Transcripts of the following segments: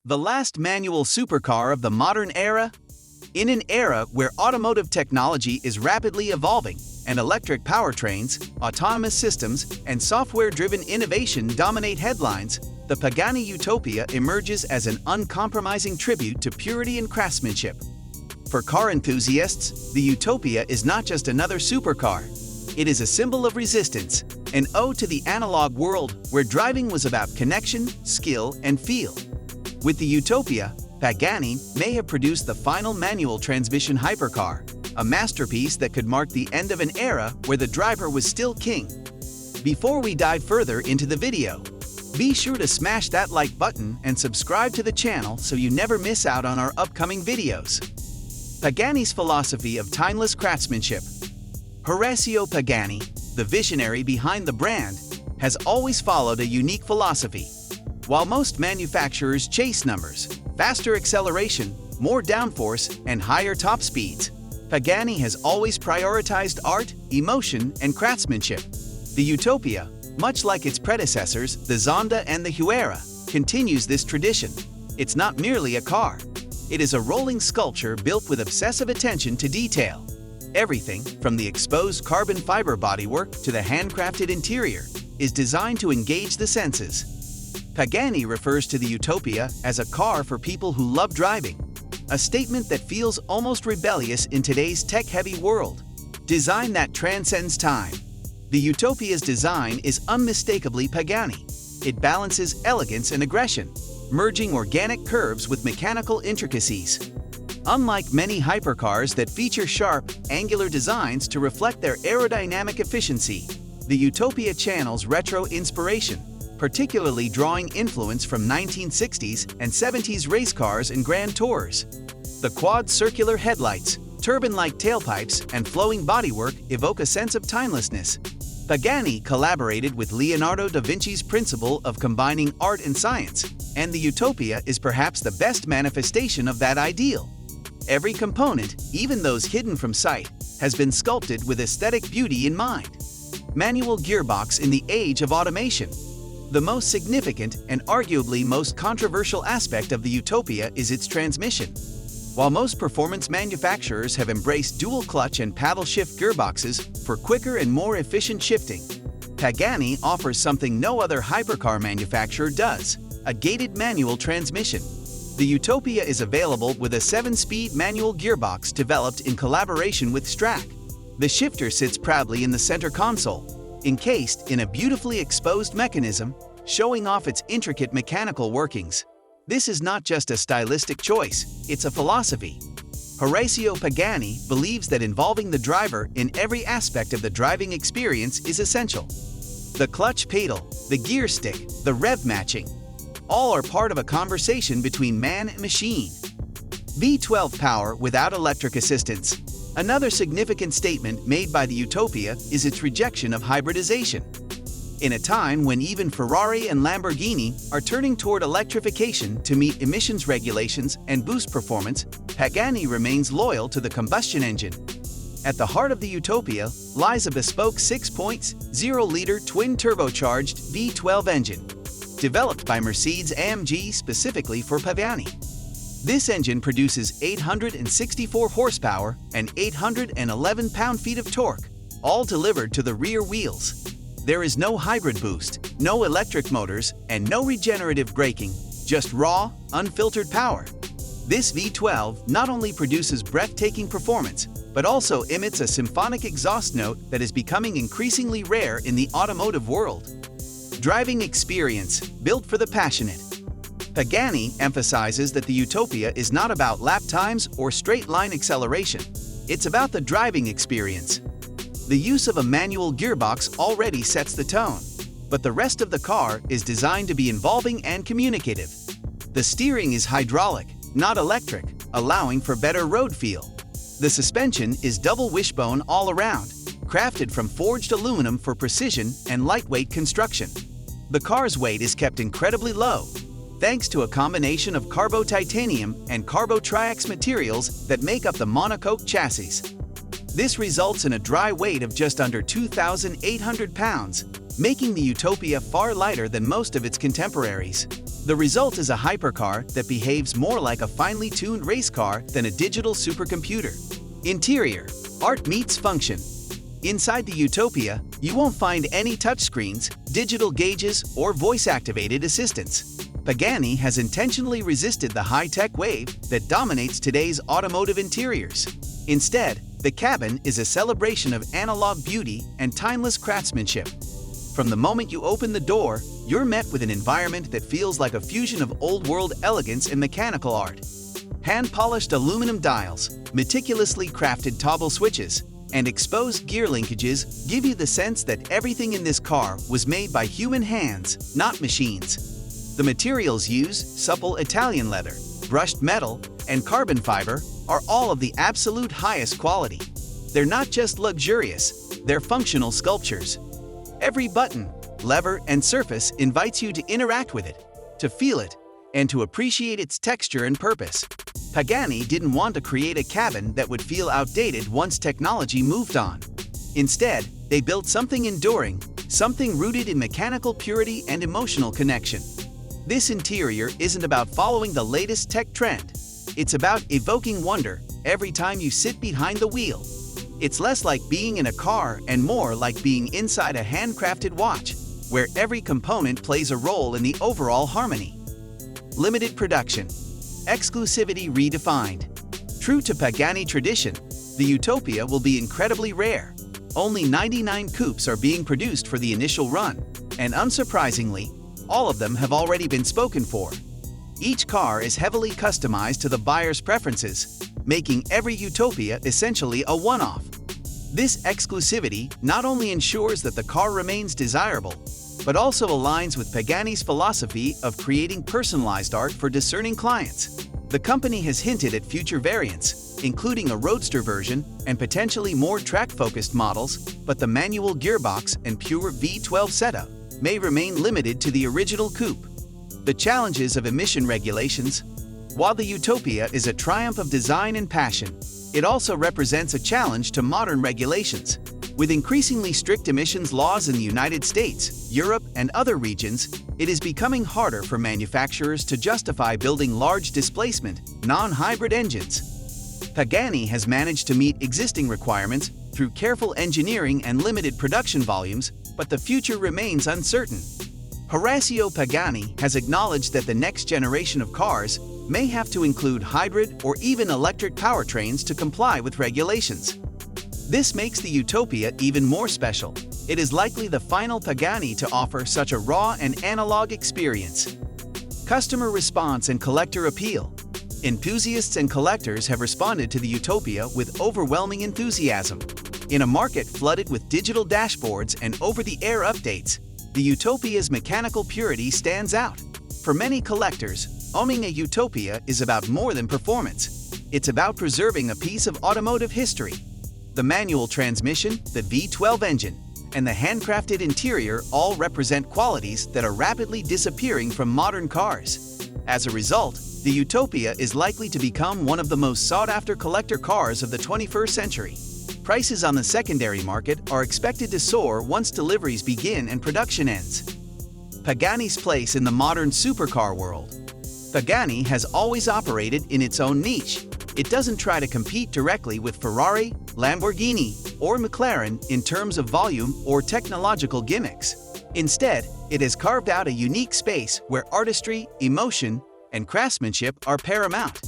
The last manual supercar of the modern era? In an era where automotive technology is rapidly evolving and electric powertrains, autonomous systems, and software-driven innovation dominate headlines, the Pagani Utopia emerges as an uncompromising tribute to purity and craftsmanship. For car enthusiasts, the Utopia is not just another supercar. It is a symbol of resistance, an ode to the analog world where driving was about connection, skill, and feel. With the Utopia, Pagani may have produced the final manual transmission hypercar, a masterpiece that could mark the end of an era where the driver was still king. Before we dive further into the video, be sure to smash that like button and subscribe to the channel so you never miss out on our upcoming videos. Pagani's philosophy of timeless craftsmanship. Horacio Pagani, the visionary behind the brand, has always followed a unique philosophy. While most manufacturers chase numbers, faster acceleration, more downforce, and higher top speeds, Pagani has always prioritized art, emotion, and craftsmanship. The Utopia, much like its predecessors, the Zonda and the Huayra, continues this tradition. It's not merely a car. It is a rolling sculpture built with obsessive attention to detail. Everything, from the exposed carbon fiber bodywork to the handcrafted interior, is designed to engage the senses. Pagani refers to the Utopia as a car for people who love driving, a statement that feels almost rebellious in today's tech-heavy world. Design that transcends time. The Utopia's design is unmistakably Pagani. It balances elegance and aggression, merging organic curves with mechanical intricacies. Unlike many hypercars that feature sharp, angular designs to reflect their aerodynamic efficiency, the Utopia channels retro inspiration, particularly drawing influence from 1960s and 70s race cars and grand tours. The quad circular headlights, turbine-like tailpipes, and flowing bodywork evoke a sense of timelessness. Pagani collaborated with Leonardo da Vinci's principle of combining art and science, and the Utopia is perhaps the best manifestation of that ideal. Every component, even those hidden from sight, has been sculpted with aesthetic beauty in mind. Manual gearbox in the age of automation. The most significant and arguably most controversial aspect of the Utopia is its transmission. While most performance manufacturers have embraced dual clutch and paddle shift gearboxes for quicker and more efficient shifting, Pagani offers something no other hypercar manufacturer does: a gated manual transmission. The Utopia is available with a 7-speed manual gearbox developed in collaboration with Strack. The shifter sits proudly in the center console, encased in a beautifully exposed mechanism, showing off its intricate mechanical workings. This is not just a stylistic choice, it's a philosophy. Horacio Pagani believes that involving the driver in every aspect of the driving experience is essential. The clutch pedal, the gear stick, the rev matching, all are part of a conversation between man and machine. V12 power without electric assistance. Another significant statement made by the Utopia is its rejection of hybridization. In a time when even Ferrari and Lamborghini are turning toward electrification to meet emissions regulations and boost performance, Pagani remains loyal to the combustion engine. At the heart of the Utopia lies a bespoke 6.0-liter twin-turbocharged V12 engine, developed by Mercedes-AMG specifically for Pagani. This engine produces 864 horsepower and 811 pound-feet of torque, all delivered to the rear wheels. There is no hybrid boost, no electric motors, and no regenerative braking, just raw, unfiltered power. This V12 not only produces breathtaking performance, but also emits a symphonic exhaust note that is becoming increasingly rare in the automotive world. Driving experience, built for the passionate. Pagani emphasizes that the Utopia is not about lap times or straight-line acceleration. It's about the driving experience. The use of a manual gearbox already sets the tone, but the rest of the car is designed to be involving and communicative. The steering is hydraulic, not electric, allowing for better road feel. The suspension is double wishbone all around, crafted from forged aluminum for precision and lightweight construction. The car's weight is kept incredibly low, thanks to a combination of carbo-titanium and carbo-triax materials that make up the monocoque chassis. This results in a dry weight of just under 2,800 pounds, making the Utopia far lighter than most of its contemporaries. The result is a hypercar that behaves more like a finely tuned race car than a digital supercomputer. Interior: art meets function. Inside the Utopia, you won't find any touchscreens, digital gauges, or voice-activated assistants. Pagani has intentionally resisted the high-tech wave that dominates today's automotive interiors. Instead, the cabin is a celebration of analog beauty and timeless craftsmanship. From the moment you open the door, you're met with an environment that feels like a fusion of old-world elegance and mechanical art. Hand-polished aluminum dials, meticulously crafted toggle switches, and exposed gear linkages give you the sense that everything in this car was made by human hands, not machines. The materials used, supple Italian leather, brushed metal, and carbon fiber, are all of the absolute highest quality. They're not just luxurious, they're functional sculptures. Every button, lever, and surface invites you to interact with it, to feel it, and to appreciate its texture and purpose. Pagani didn't want to create a cabin that would feel outdated once technology moved on. Instead, they built something enduring, something rooted in mechanical purity and emotional connection. This interior isn't about following the latest tech trend. It's about evoking wonder every time you sit behind the wheel. It's less like being in a car and more like being inside a handcrafted watch, where every component plays a role in the overall harmony. Limited production. Exclusivity redefined. True to Pagani tradition, the Utopia will be incredibly rare. Only 99 coupes are being produced for the initial run, and unsurprisingly, all of them have already been spoken for. Each car is heavily customized to the buyer's preferences, making every Utopia essentially a one-off. This exclusivity not only ensures that the car remains desirable, but also aligns with Pagani's philosophy of creating personalized art for discerning clients. The company has hinted at future variants, including a roadster version and potentially more track-focused models, but the manual gearbox and pure V12 setup may remain limited to the original coupe. The challenges of emission regulations. While the Utopia is a triumph of design and passion, it also represents a challenge to modern regulations. With increasingly strict emissions laws in the United States, Europe, and other regions, it is becoming harder for manufacturers to justify building large displacement, non-hybrid engines. Pagani has managed to meet existing requirements through careful engineering and limited production volumes, but the future remains uncertain. Horacio Pagani has acknowledged that the next generation of cars may have to include hybrid or even electric powertrains to comply with regulations. This makes the Utopia even more special. It is likely the final Pagani to offer such a raw and analog experience. Customer response and collector appeal. Enthusiasts and collectors have responded to the Utopia with overwhelming enthusiasm. In a market flooded with digital dashboards and over-the-air updates, the Utopia's mechanical purity stands out. For many collectors, owning a Utopia is about more than performance. It's about preserving a piece of automotive history. The manual transmission, the V12 engine, and the handcrafted interior all represent qualities that are rapidly disappearing from modern cars. As a result, the Utopia is likely to become one of the most sought-after collector cars of the 21st century. Prices on the secondary market are expected to soar once deliveries begin and production ends. Pagani's place in the modern supercar world. Pagani has always operated in its own niche. It doesn't try to compete directly with Ferrari, Lamborghini, or McLaren in terms of volume or technological gimmicks. Instead, it has carved out a unique space where artistry, emotion, and craftsmanship are paramount.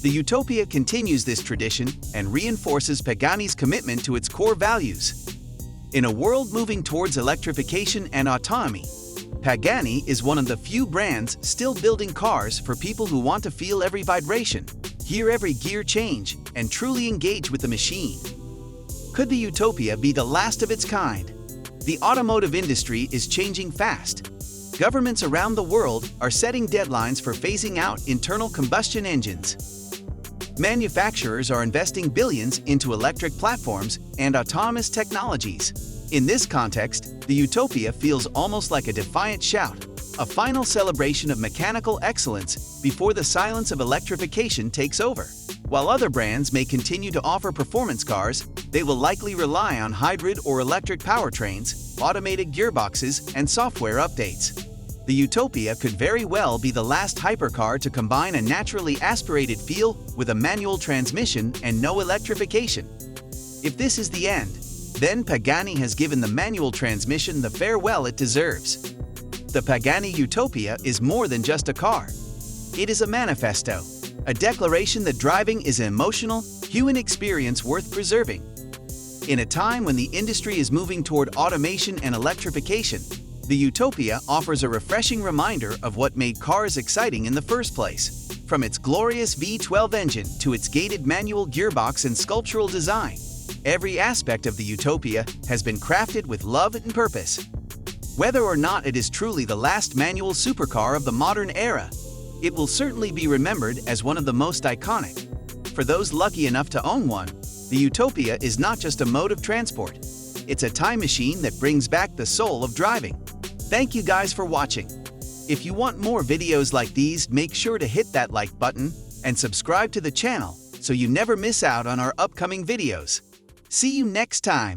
The Utopia continues this tradition and reinforces Pagani's commitment to its core values. In a world moving towards electrification and autonomy, Pagani is one of the few brands still building cars for people who want to feel every vibration, hear every gear change, and truly engage with the machine. Could the Utopia be the last of its kind? The automotive industry is changing fast. Governments around the world are setting deadlines for phasing out internal combustion engines. Manufacturers are investing billions into electric platforms and autonomous technologies. In this context, the Utopia feels almost like a defiant shout, a final celebration of mechanical excellence before the silence of electrification takes over. While other brands may continue to offer performance cars, they will likely rely on hybrid or electric powertrains, automated gearboxes, and software updates. The Utopia could very well be the last hypercar to combine a naturally aspirated feel with a manual transmission and no electrification. If this is the end, then Pagani has given the manual transmission the farewell it deserves. The Pagani Utopia is more than just a car. It is a manifesto, a declaration that driving is an emotional, human experience worth preserving. In a time when the industry is moving toward automation and electrification, the Utopia offers a refreshing reminder of what made cars exciting in the first place. From its glorious V12 engine to its gated manual gearbox and sculptural design, every aspect of the Utopia has been crafted with love and purpose. Whether or not it is truly the last manual supercar of the modern era, it will certainly be remembered as one of the most iconic. For those lucky enough to own one, the Utopia is not just a mode of transport. It's a time machine that brings back the soul of driving. Thank you guys for watching. If you want more videos like these, make sure to hit that like button and subscribe to the channel so you never miss out on our upcoming videos. See you next time.